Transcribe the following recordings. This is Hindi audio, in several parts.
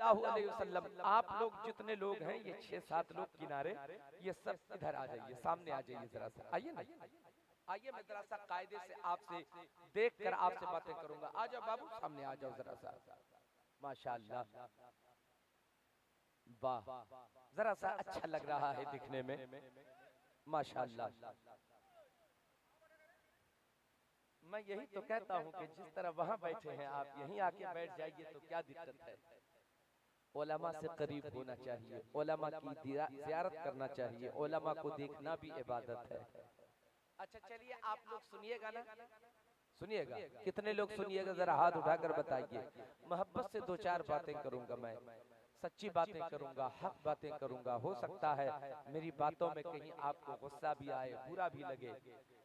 सल्लल्लाहु अलैहि वसल्लम, आप लोग जितने लोग हैं ये 6-7 लोग किनारे, ये सब इधर आ जाइए, सामने आ जाइए जरा सा, आइए ना, आइए, मैं जरा सा कायदे से आपसे देखकर आपसे बातें करूंगा। आ जाओ बाबू, सामने आ जाओ जरा सा। माशाअल्लाह, वाह, जरा सा अच्छा लग रहा है दिखने में, माशाअल्लाह। मैं यही तो कहता हूँ कि जिस तरह वहां बैठे हैं आप यहीं आके बैठ जाइए तो क्या दिक्कत है। उलमा से करीब होना चाहिए, उलमा की ज़ियारत करना चाहिए, उलमा को देखना भी इबादत है। अच्छा चलिए, आप लोग सुनिएगा ना, सुनिएगा, कितने लोग सुनिएगा जरा हाथ उठाकर बताइए। मोहब्बत से 2-4 बातें करूंगा, मैं सच्ची बातें करूंगा, हक बातें करूंगा। हो सकता है मेरी बातों में कहीं आपको गुस्सा भी आए, बुरा भी लगे,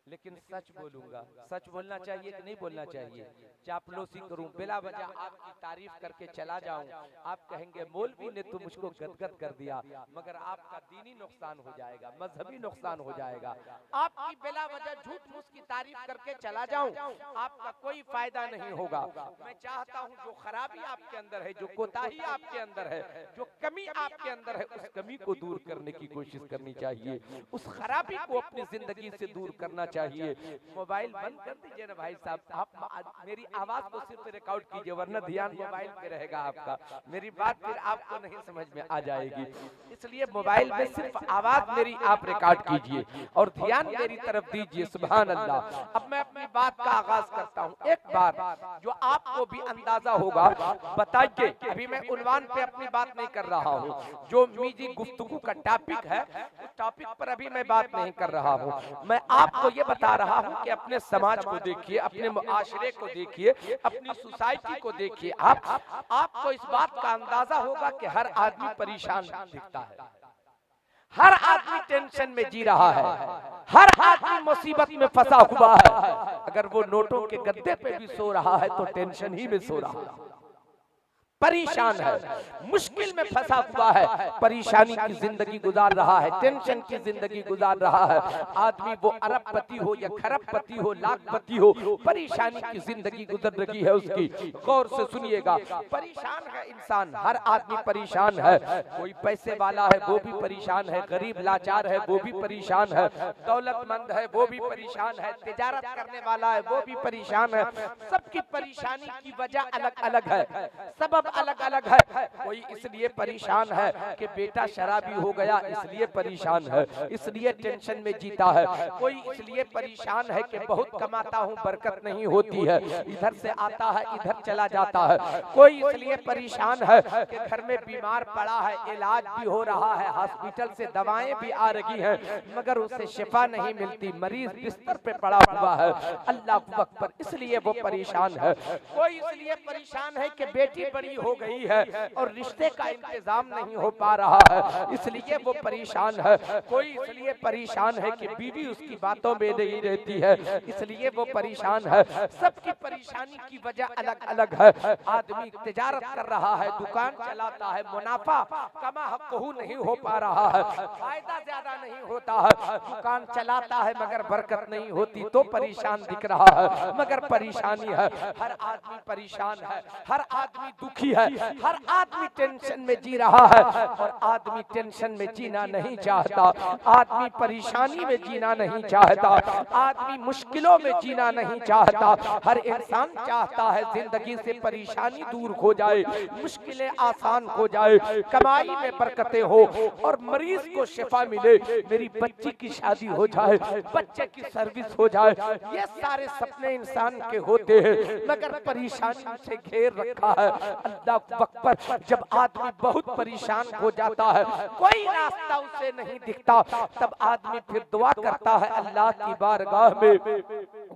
लेकिन सच बोलूंगा। सच बोलना चाहिए कि नहीं बोलना चाहिए? चापलूसी करूं, बिला वजह आपकी तारीफ करके चला जाऊं, आप कहेंगे मौलवी ने तो मुझको गदगद कर दिया, मगर आपका दीनी नुकसान हो जाएगा, मजहबी नुकसान हो जाएगा। आपकी बिला वजह झूठ मूठ की तारीफ करके चला जाऊं, आपका कोई फायदा नहीं होगा। मैं चाहता हूं जो खराबी आपके अंदर है, जो कोताही आपके अंदर है, जो कमी आपके अंदर है, उस कमी को दूर करने की कोशिश करनी चाहिए, उस खराबी को अपनी जिंदगी से दूर करना चाहिए। मोबाइल बंद कर दीजिए ना भाई साहब, आप मेरी आवाज को सिर्फ रिकॉर्ड कीजिए, वरना ध्यान मोबाइल पे रहेगा आपका, मेरी बात फिर आपको नहीं समझ में आ जाएगी। इसलिए मोबाइल में सिर्फ आवाज मेरी आप रिकॉर्ड कीजिए और ध्यान मेरी तरफ दीजिए। सुभान अल्लाह। अब मैं अपनी बात का आगाज करता हूँ। एक बार जो आपको भी अंदाजा होगा बताइए, अभी मैं उन्वान पे अपनी बात नहीं कर रहा हूँ, जो मेरी गुफ्तगू का टॉपिक है उस टॉपिक पर अभी मैं बात नहीं कर रहा हूँ। मैं आपको ये बता रहा हूँ कि अपने समाज को देखिए, अपने मुआशरे को देखिए, अपनी सोसाइटी को देखिए। आपको इस बात का अंदाजा होगा कि हर आदमी परेशान दिखता है, हर आदमी टेंशन में जी रहा है, हर आदमी मुसीबत में फंसा हुआ है। अगर वो नोटों के गद्दे पे भी सो रहा है तो टेंशन ही में सो रहा है, परेशान है, मुश्किल में फंसा हुआ है, परेशानी की जिंदगी गुजार रहा है, टेंशन की जिंदगी गुजार रहा है। आदमी वो अरबपति हो या खरबपति हो, लाखपति हो, परेशानी की जिंदगी गुजर रही है उसकी। गौर से सुनिएगा, परेशान है इंसान, हर आदमी परेशान है। कोई पैसे वाला है वो भी परेशान है, गरीब लाचार है वो भी परेशान है, दौलतमंद है वो भी परेशान है, तिजारत करने वाला है वो भी परेशान है। सबकी परेशानी की वजह अलग अलग है, सबब अलग अलग है। कोई इसलिए परेशान है कि बेटा शराबी हो गया इसलिए परेशान है, इसलिए टेंशन में जीता है। कोई इसलिए परेशान है कि बहुत कमाता हूँ बरकत नहीं होती है, इधर से आता है इधर चला जाता है। कोई इसलिए परेशान है कि घर में बीमार पड़ा है, इलाज भी हो रहा है, हॉस्पिटल से दवाएं भी आ रही हैं, मगर उसे शिफा नहीं मिलती, मरीज बिस्तर पे पड़ा हुआ है। अल्लाह अकबर, इसलिए वो परेशान है। कोई इसलिए परेशान है कि बेटी बड़ी हो गई है और रिश्ते का इंतजाम नहीं हो पा रहा है, इसलिए वो परेशान है। कोई इसलिए परेशान है कि बीवी उसकी बातों में नहीं रहती है, इसलिए वो परेशान है। सबकी परेशानी की वजह अलग अलग है। आदमी तिजारत कर रहा है, दुकान चलाता है, मुनाफा कमा हक़हू नहीं हो पा रहा है, फायदा ज्यादा नहीं होता है, दुकान चलाता है मगर बरकत नहीं होती तो परेशान दिख रहा है, मगर परेशानी है। हर आदमी परेशान है, हर आदमी दुखी है, हर आदमी टेंशन में जी रहा है। और आदमी टेंशन में जीना नहीं चाहता, आदमी परेशानी में जीना नहीं चाहता, आदमी मुश्किलों में जीना नहीं चाहता। हर इंसान चाहता है जिंदगी से परेशानी दूर हो जाए, मुश्किलें आसान हो जाए, कमाई में बरकतें हो और मरीज को शिफा मिले, मेरी बच्ची की शादी हो जाए, बच्चे की सर्विस हो जाए। ये सारे सपने इंसान के होते हैं, मगर परेशानी से घेर रखा है। अल्लाह अकबर, जब आदमी बहुत परेशान हो जाता है, कोई रास्ता उसे नहीं दिखता, तब आदमी फिर दुआ करता है, अल्लाह की बारगाह में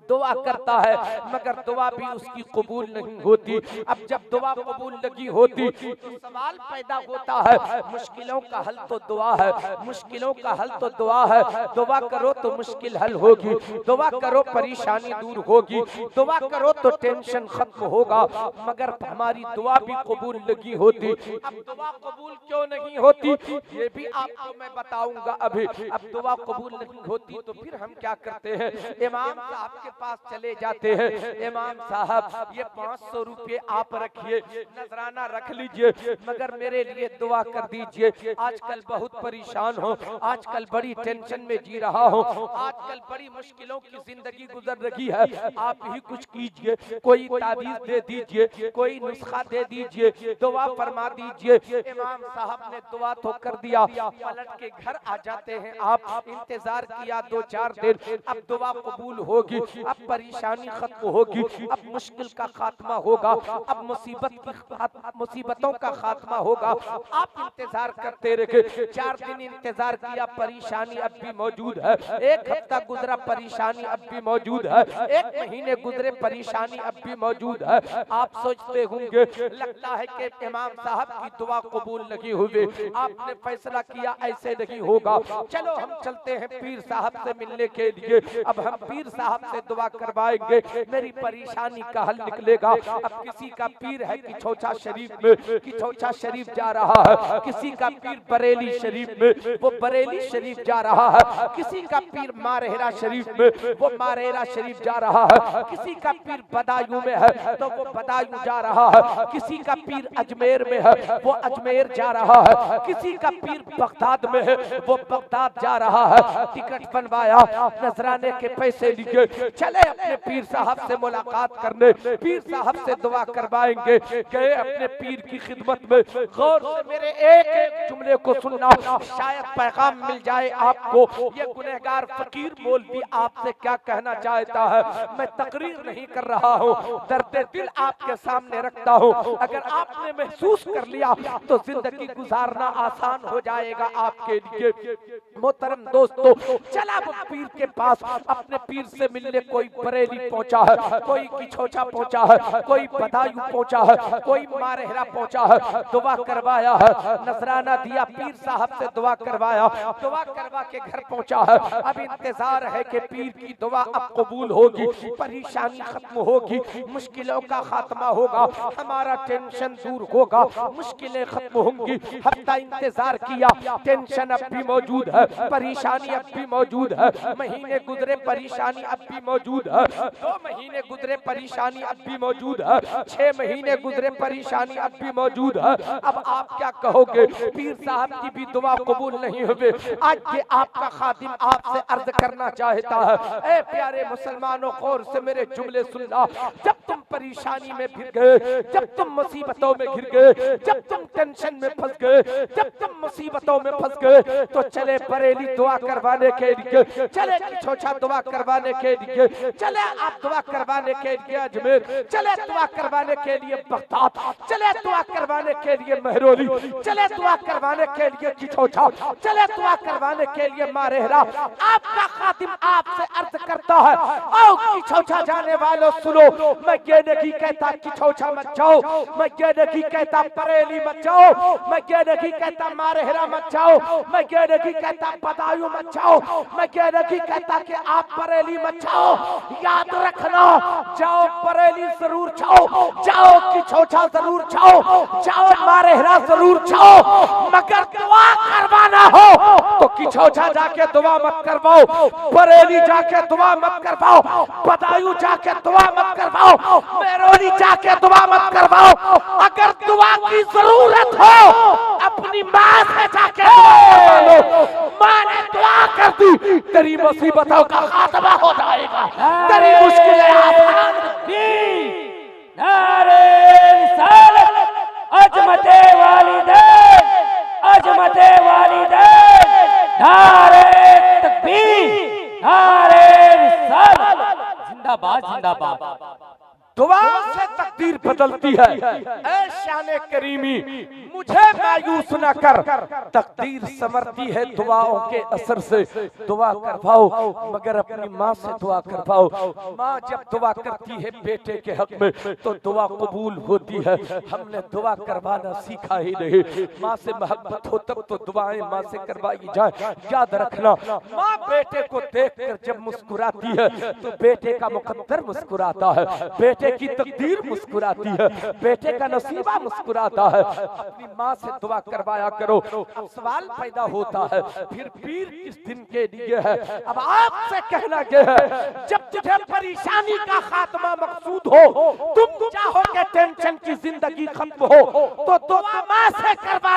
दुआ करता है, मगर दुआ भी उसकी कबूल नहीं होती। अब जब दुआ कबूल नहीं होती तो सवाल पैदा होता है, मुश्किलों का हल तो दुआ है, मुश्किलों का हल तो दुआ है। दुआ करो तो मुश्किल हल होगी, दुआ करो परेशानी दूर होगी, दुआ करो तो टेंशन खत्म होगा, मगर हमारी दुआ भी कबूल नहीं होती। अब दुआ कबूल क्यों नहीं होती ये भी आपको मैं बताऊंगा अभी। अब दुआ कबूल नहीं होती तो फिर हम क्या करते हैं? इमाम साहब के पास चले जाते हैं, इमाम साहब ये 500 रुपये आप रखिए, नजराना रख लीजिए, मगर मेरे लिए दुआ कर दीजिए, आजकल बहुत परेशान हो, आजकल बड़ी टेंशन में जी रहा हूँ, आजकल बड़ी मुश्किलों की जिंदगी गुजर रही है, आप ही कुछ कीजिए, कोई ताबीज दे दीजिए, कोई नुस्खा दे दीजिए, दुआ फरमा दीजिए। इमाम साहब ने दुआ तो कर दिया, पलट के घर आ जाते हैं। आप इंतजार किया 2-4 दिन, अब दुआ कबूल होगी, अब परेशानी खत्म होगी, अब मुश्किल का खात्मा होगा, अब मुसीबतों का खात्मा होगा। आप इंतजार करते रहे, 4 दिन इंतजार किया, परेशानी अब भी मौजूद है, 1 हफ्ता गुजरा, परेशानी अब भी मौजूद है, 1 महीने गुजरे, परेशानी अब भी मौजूद है। आप सोचते होंगे लगता है कि इमाम साहब की दुआ कबूल नहीं हुई, आपने फैसला किया ऐसे नहीं होगा, चलो हम चलते हैं पीर साहब से मिलने के लिए, अब हम पीर साहब से दुआ करवाएंगे, मेरी परेशानी का हल निकलेगा। अब किसी का पीर है किछोछा शरीफ में, किछोछा शरीफ जा रहा है, किसी का पीर बरेली शरीफ में, वो बरेली शरीफ जा रहा है, किसी का पीर मारहेरा शरीफ में, वो मारहेरा शरीफ जा रहा है, किसी का पीर बदायूं में है तो वो बदायूं जा रहा है, किसी का पीर अजमेर में है वो अजमेर जा रहा है, किसी का पीर बगदाद में है वो बगदाद जा रहा है। टिकट बनवाया, नजराने के पैसे लिए, चले अपने पीर साहब से मुलाकात करने, पीर साहब से दुआ करवाएंगे। गए अपने पीर की खिदमत में, गौर से मेरे एक एक जुमले को सुनना, शायद पैगाम मिल जाए आपको। ये गुनहगार फकीर मौलवी आपसे क्या कहना चाहता है, मैं तकरीर नहीं कर रहा हूँ, दर्द दिल आपके सामने रखता हूँ। अगर आपने महसूस कर लिया तो जिंदगी गुजारना आसान हो जाएगा आपके लिए। मोहतरम दोस्तों, चला वो पीर के पास, अपने पीर से मिलने कोई बरेली पहुंचा है, कोई किछोछा पहुंचा है, कोई बदायूं पहुंचा है, कोई मारहेरा पहुंचा है, दुआ करवाया है, नजराना दिया, पीर साहब से दुआ करवाया, दुआ करवा के घर पहुंचा है। अब इंतजार है कि पीर की दुआ अब कबूल होगी, परेशानी खत्म होगी, मुश्किलों का खात्मा होगा, हमारा टेंशन दूर होगा, मुश्किलें खत्म होंगी। हफ्ता इंतजार किया, टेंशन अब भी मौजूद है, परेशानी अब भी मौजूद है, महीने गुजरे, परेशानी अब भी मौजूद है, 2 महीने गुजरे, परेशानी अब भी मौजूद है, 6 महीने गुजरे, परेशानी अब भी मौजूद है। अब आप क्या कहोगे, पीर साहब की भी दुआ कबूल नहीं हुई। आज के आपका खादिम आपसे अर्ज करना चाहता है, ए प्यारे मुसलमानों, गौर से मेरे जुमले सुनना, जब तुम परेशानी में घिर गए, जब तुम मुसीबतों में घिर गए, जब तुम टेंशन में फंस गए, जब तुम मुसीबतों में फंस गए, तो चले बरेली दुआ करवाने के लिए, चले किछोछा दुआ करवाने के लिए, चले आप दुआ करवाने के लिए अजमेर, चले दुआ करवाने के लिए बगदाद, चले दुआ करवाने के लिए महरौली, चले दुआ करवाने के लिए किछोछा, चले दुआ करवाने के लिए मारहेरा। आपका खातिम आपसे अर्ज करता है, आओ किछोछा जाने वालों सुनो, मैं ये नहीं कहता किछोछा मत जाओ, मैं ये नहीं कहता बरेली मत जाओ, मैं ये नहीं कहता मारहेरा मत जाओ, मैं ये नहीं कहता बदायूं मत जाओ, मैं ये नहीं कहता कि आप बरेली मत जाओ। याद रखना, जाओ बरेली जरूर जाओ, जाओ किछोछा जरूर जाओ, जाओ मारहेरा जरूर जाओ, मगर दुआ करवाना हो तो किछोछा जाके दुआ मत करवाओ, बरेली जाके दुआ मत करवाओ, बदायूं जाके दुआ मत करवाओ, महरौली जाके दुआ मत करवाओ। अगर दुआ की जरूरत हो अपनी माँ से जाके दुआ लो, माँ ने दुआ कर दी, तेरी मुसीबतों का खात्मा हो जाएगा, तेरी मुश्किलें आसान होंगी। नारे रिसालत, अजमते वालिदैन, अजमते वालिदैन, नारे तकबीर, नारे रिसालत, जिंदाबाद जिंदाबाद। दुआ से तकदीर बदलती है, ऐ शाने करीमी मुझे मायूस न कर, तकदीर संवरती है दुआओं के असर से। दुआ करवाओ, मगर अपनी माँ से दुआ करवाओ। माँ जब दुआ करती है बेटे के हक में तो दुआ कबूल होती है। हमने दुआ करवाना सीखा ही नहीं, माँ से मोहब्बत हो तब तो दुआएं माँ से करवाई जाए। याद रखना, माँ बेटे को देखकर जब मुस्कुराती है तो बेटे का मुकद्दर मुस्कुराता है, बेटे की तकदीर मुस्कुराती है। बेटे का नसीबा मुस्कुराता है, अपनी माँ से दुआ करवाया करो। अब सवाल पैदा होता है फिर पीर किस दिन के लिए है? अब आपसे कहना यह है, जब तुझे परेशानी का खात्मा मकसूद हो, तुम चाहो कि टेंशन की जिंदगी खत्म हो, तो दुआ माँ से करवा